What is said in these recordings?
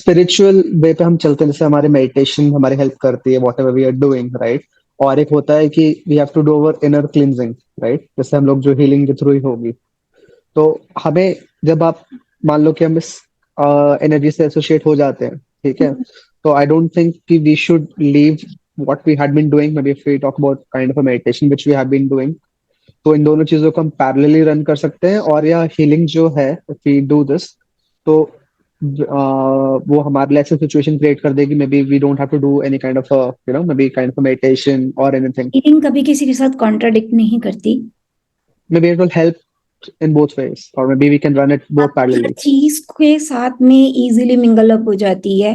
Spiritual way पे हम चलते हैं, जैसे हमारे मेडिटेशन हमारी हेल्प करती है whatever we are doing, right. और एक होता है कि we have to do our inner cleansing, right, जैसे हम लोग जो हीलिंग के थ्रू ही होगी। तो हमें, जब आप मान लो कि हम इस एनर्जी से एसोसिएट हो जाते हैं, ठीक है, तो आई डोंट थिंक कि we should leave what we had been doing. Maybe if we talk about kind of a meditation which we have been doing, तो इन दोनों चीजों को हम पैरेलली रन कर सकते हैं। और या हीलिंग जो है, इफ वी डू दिस, तो वो हमारे लिए ऐसी सिचुएशन क्रिएट कर देगी, maybe we don't have to do any kind of maybe kind of meditation और एनीथिंग। हीलिंग कभी किसी के साथ कॉन्ट्राडिक्ट नहीं करती। Maybe it will help in both ways, or maybe we can run it both आपकी हर parallelly. चीज के साथ में इजीली मिंगल अप हो जाती है।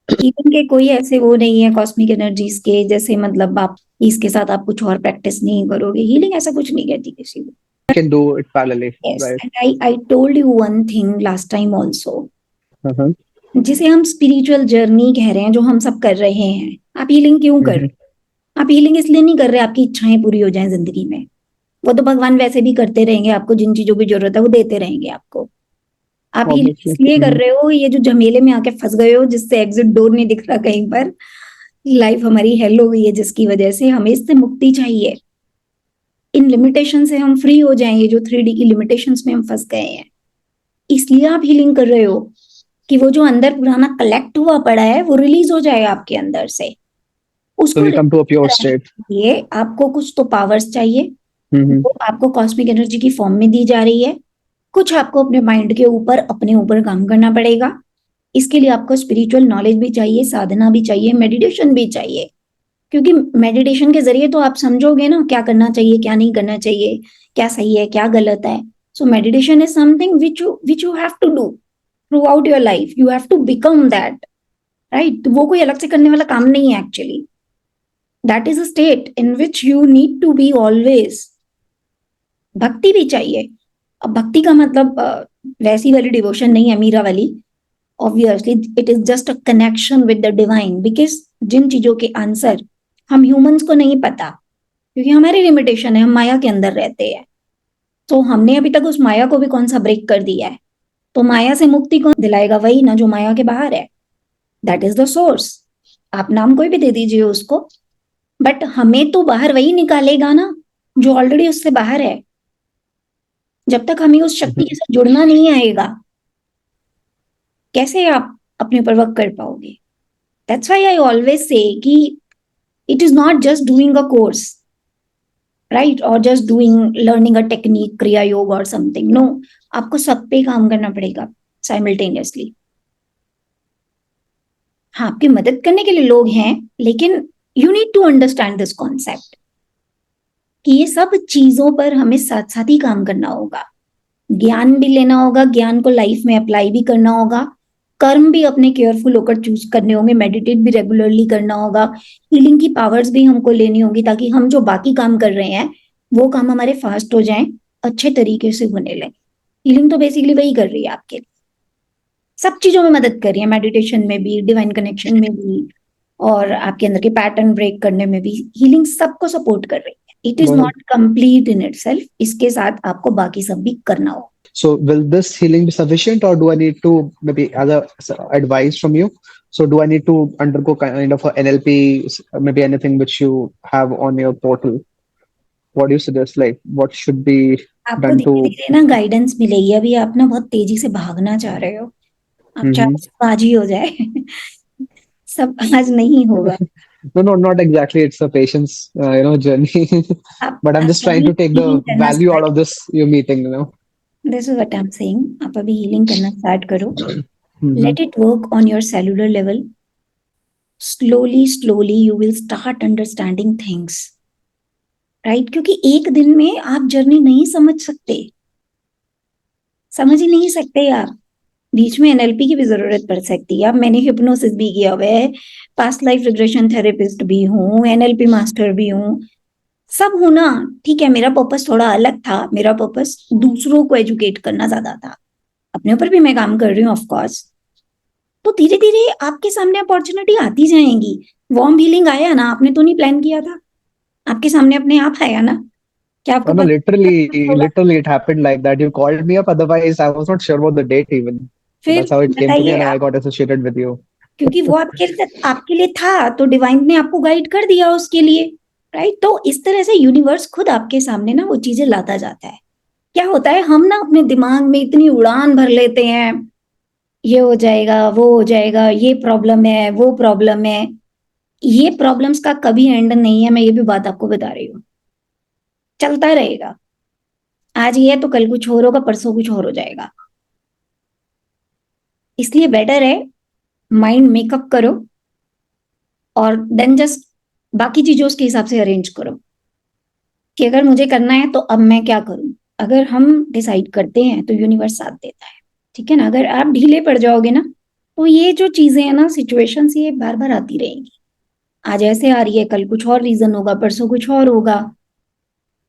हीलिंग के कोई ऐसे वो नहीं है कॉस्मिक एनर्जीज के, जैसे मतलब आप इसके साथ आप कुछ और प्रैक्टिस नहीं करोगे। हीलिंग ऐसा कुछ नहीं कहती किसी को। We can do it parallelly, yes, right? And I told you one thing last time also, Uh-huh. जिसे हम स्पिरिचुअल जर्नी कह रहे हैं, जो हम सब कर रहे हैं। आप हीलिंग क्यों कर रहे Mm-hmm. हैं? आप हीलिंग इसलिए नहीं कर रहे आपकी इच्छाएं पूरी हो जाएं जिंदगी में। वो तो भगवान वैसे भी करते रहेंगे, आपको जिन चीजों की जरूरत है वो देते रहेंगे आपको। आप हीलिंग Obviously. इसलिए कर Mm-hmm. रहे हो, ये जो झमेले में आके फंस गए हो जिससे एग्जिट डोर नहीं दिख रहा कहीं पर, लाइफ हमारी हेल हो गई है जिसकी वजह से हमें इससे मुक्ति चाहिए। इन लिमिटेशन से हम फ्री हो जाएंगे, जो 3D की लिमिटेशंस में हम फंस गए हैं। इसलिए आप हीलिंग कर रहे हो कि वो जो अंदर पुराना कलेक्ट हुआ पड़ा है वो रिलीज हो जाए आपके अंदर से। So उसको we come to a release pure कराने state. के लिए आपको कुछ तो पावर्स चाहिए, Mm-hmm. वो आपको कॉस्मिक एनर्जी की फॉर्म में दी जा रही है। कुछ आपको अपने माइंड के ऊपर अपने ऊपर काम करना पड़ेगा। इसके लिए आपको स्पिरिचुअल नॉलेज भी चाहिए, साधना भी चाहिए, मेडिटेशन भी चाहिए। क्योंकि मेडिटेशन के जरिए तो आप समझोगे ना क्या करना चाहिए, क्या नहीं करना चाहिए, क्या सही है, क्या गलत है। So meditation is something which you have to do throughout your life. You have to become that, right. तो वो कोई अलग से करने वाला काम नहीं है actually. That is a state in which you need to be always. भक्ति भी चाहिए। अब भक्ति का मतलब वैसी वाली डिवोशन नहीं है, मीरा वाली। Obviously it is just a connection with the divine, because जिन चीजों के आंसर हम ह्यूमंस को नहीं पता, क्योंकि हमारी लिमिटेशन है, हम माया के अंदर रहते हैं। तो हमने अभी तक उस माया को भी कौन सा ब्रेक कर दिया है। तो माया से मुक्ति कौन दिलाएगा? वही ना जो माया के बाहर है। That is the source. आप नाम कोई भी दे दीजिए उसको, बट हमें तो बाहर वही निकालेगा ना जो ऑलरेडी उससे बाहर है। जब तक हमें उस शक्ति के Mm-hmm. साथ जुड़ना नहीं आएगा, कैसे आप अपने ऊपर वर्क कर पाओगे? That's why I always say कि it is not just doing a course, right, और just doing learning a technique, Kriya Yoga और समथिंग। नो, आपको सब पे काम करना पड़ेगा साइमल्टेनियसली। हाँ, आपकी मदद करने के लिए लोग हैं, लेकिन you need to understand this concept कि ये सब चीजों पर हमें साथ साथ ही काम करना होगा। ज्ञान भी लेना होगा, ज्ञान को लाइफ में अप्लाई भी करना होगा, कर्म भी अपने केयरफुल होकर चूज करने होंगे, मेडिटेट भी रेगुलरली करना होगा, हीलिंग की पावर्स भी हमको लेनी होगी, ताकि हम जो बाकी काम कर रहे हैं वो काम हमारे फास्ट हो जाएं, अच्छे तरीके से होने लगे। हीलिंग तो बेसिकली वही कर रही है आपके लिए, सब चीजों में मदद कर रही है, मेडिटेशन में भी, डिवाइन कनेक्शन में भी, और आपके अंदर के पैटर्न ब्रेक करने में भी। हीलिंग सबको सपोर्ट कर रही है। It is Well, not complete in itself, इसके साथ आपको बाकी सब भी करना होगा। so will this healing be sufficient, or do I need to maybe other advice from you? So do I need to undergo kind of a NLP, maybe anything which you have on your portal? What do you suggest? Like, what should be आपको done धीरे to? धीरे ना guidance मिलेगी। अभी आप ना बहुत तेजी से भागना चाह रहे हो, आप चाहो Mm-hmm. सब आज ही हो जाए। सब आज नहीं होगा। No, no, not exactly. It's a patience, journey. But I'm आप just trying अभी to take हीलिंग the करना value out start, of this your meeting. This is what I am saying. आप अभी हीलिंग करना स्टार्ट करो, Mm-hmm. Let it work on your cellular level. Slowly slowly you will start understanding things, right. क्योंकि एक दिन में आप journey नहीं समझ सकते, समझ ही नहीं सकते आप। बीच में एनएलपी की भी जरूरत पड़ सकती है। अब मैंने हिप्नोसिस भी किया हुआ है, पास्ट लाइफ रिग्रेशन थेरेपिस्ट भी हूँ, एनएलपी मास्टर भी हूँ, सब हूं ना। ठीक है, मेरा पर्पस थोड़ा अलग था। मेरा पर्पस दूसरों को एजुकेट करना ज्यादा था। अपने ऊपर भी मैं काम कर रही हूँ ऑफ कोर्स। तो धीरे धीरे आपके सामने अपॉर्चुनिटी आती जाएंगी। वार्म हीलिंग आया ना, आपने तो नहीं प्लान किया था, आपके सामने अपने आप आया ना। क्या आपको Oh, no, पता literally, होगा? literally, it happened like that. You called me up. Otherwise, I was not sure about the date even. फिर That's how it came to me, बताइए and I आप, got associated with you. क्योंकि वो आपके लिए था, तो डिवाइन ने आपको गाइड कर दिया उसके लिए, राइट? तो इस तरह से यूनिवर्स खुद आपके सामने ना वो चीजें लाता जाता है। क्या होता है, हम ना अपने दिमाग में इतनी उड़ान भर लेते हैं, ये हो जाएगा, वो हो जाएगा, ये प्रॉब्लम है, वो प्रॉब्लम है। ये प्रॉब्लम्स का कभी एंड नहीं है, मैं ये भी बात आपको बता रही हूँ, चलता रहेगा। आज ये है तो कल कुछ और होगा, परसों कुछ और हो जाएगा। इसलिए बेटर है माइंड मेकअप करो और देन जस्ट बाकी चीजों उसके हिसाब से अरेंज करो कि अगर मुझे करना है तो अब मैं क्या करूं। अगर हम डिसाइड करते हैं तो यूनिवर्स साथ देता है, ठीक है ना? अगर आप ढीले पड़ जाओगे ना, तो ये जो चीजें हैं ना, सिचुएशंस, ये बार बार आती रहेंगी। आज ऐसे आ रही है, कल कुछ और रीजन होगा, परसों कुछ और होगा।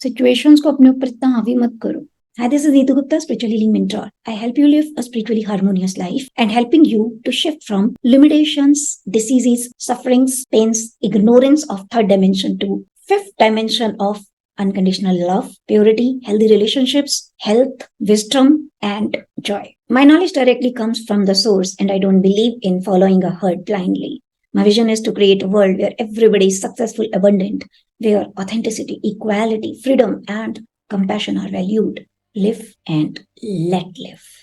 सिचुएशंस को अपने ऊपर इतना हावी मत करो। Hi, this is Neetu Gupta, Spiritual Healing Mentor. I help you live a spiritually harmonious life and helping you to shift from limitations, diseases, sufferings, pains, ignorance of third dimension to fifth dimension of unconditional love, purity, healthy relationships, health, wisdom, and joy. My knowledge directly comes from the source, and I don't believe in following a herd blindly. My vision is to create a world where everybody is successful, abundant, where authenticity, equality, freedom, and compassion are valued. Live and let live.